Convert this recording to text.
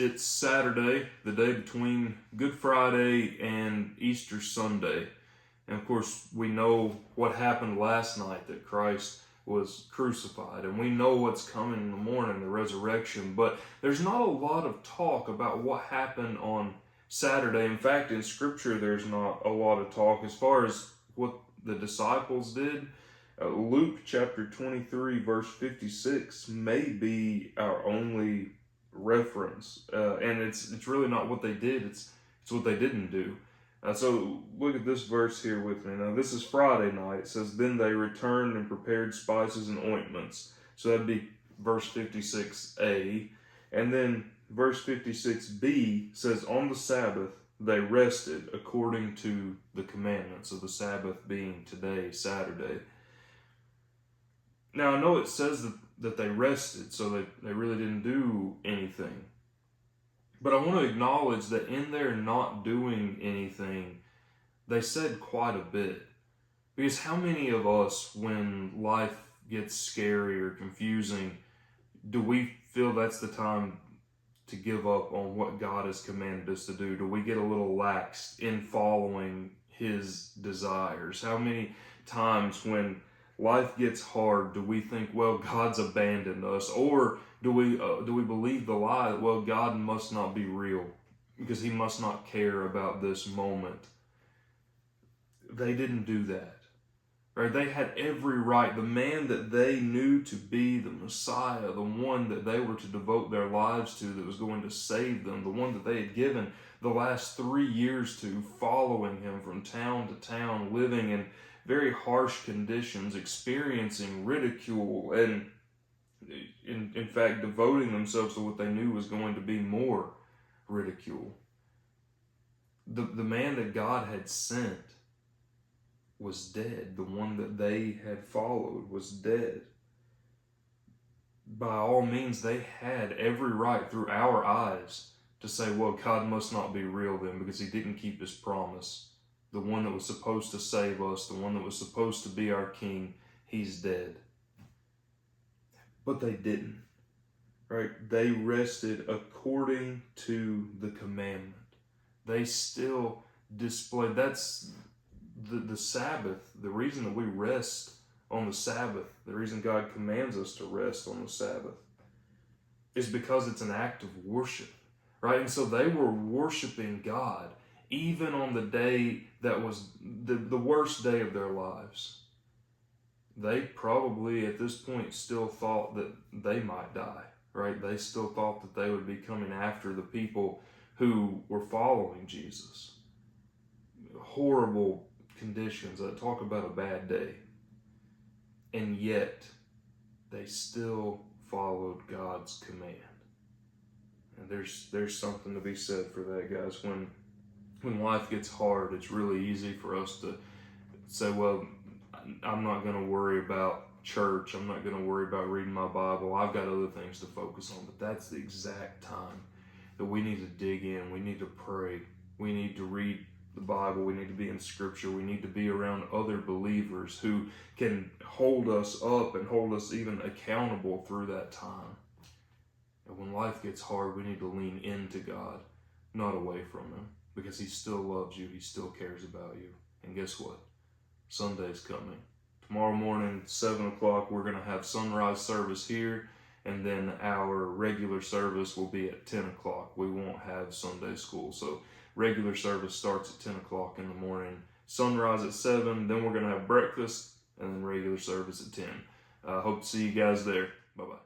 it's Saturday, the day between Good Friday and Easter Sunday. And of course, we know what happened last night, that Christ was crucified. And we know what's coming in the morning, the resurrection. But there's not a lot of talk about what happened on Saturday. In fact, in Scripture, there's not a lot of talk as far as what the disciples did. Luke chapter 23, verse 56 may be our only reference, and it's really not what they did, it's what they didn't do. So look at this verse here with me. Now this is Friday night. It says, then they returned and prepared spices and ointments. So that'd be verse 56a. And then verse 56b says, on the Sabbath they rested according to the commandments of the Sabbath being today, Saturday. Now I know it says that they rested, so they really didn't do anything. But I want to acknowledge that in their not doing anything, they said quite a bit. Because how many of us, when life gets scary or confusing, do we feel that's the time to give up on what God has commanded us to do? Do we get a little lax in following His desires? How many times when life gets hard do we think, well, God's abandoned us? Or do we believe the lie that, well, God must not be real because He must not care about this moment? They didn't do that. Right? They had every right. The man that they knew to be the Messiah, the one that they were to devote their lives to, that was going to save them, the one that they had given the last 3 years to, following Him from town to town, living in very harsh conditions, experiencing ridicule, and in fact devoting themselves to what they knew was going to be more ridicule. The man that God had sent was dead. The one that they had followed was dead. By all means, they had every right through our eyes to say, well, God must not be real then because He didn't keep His promise. The one that was supposed to save us, the one that was supposed to be our king, He's dead. But they didn't, right? They rested according to the commandment. They still displayed, that's the Sabbath, the reason that we rest on the Sabbath, the reason God commands us to rest on the Sabbath is because it's an act of worship, right? And so they were worshiping God even on the day that was the worst day of their lives. They probably at this point still thought that they might die, right? They still thought that they would be coming after the people who were following Jesus. Horrible conditions. I talk about a bad day. And yet, they still followed God's command. And there's something to be said for that, guys. When life gets hard, it's really easy for us to say, well, I'm not going to worry about church. I'm not going to worry about reading my Bible. I've got other things to focus on. But that's the exact time that we need to dig in. We need to pray. We need to read the Bible. We need to be in Scripture. We need to be around other believers who can hold us up and hold us even accountable through that time. And when life gets hard, we need to lean into God, not away from Him, because He still loves you. He still cares about you. And guess what? Sunday's coming. Tomorrow morning, 7 o'clock, we're going to have sunrise service here, and then our regular service will be at 10 o'clock. We won't have Sunday school. So regular service starts at 10 o'clock in the morning, sunrise at 7, then we're going to have breakfast, and then regular service at 10. Hope to see you guys there. Bye-bye.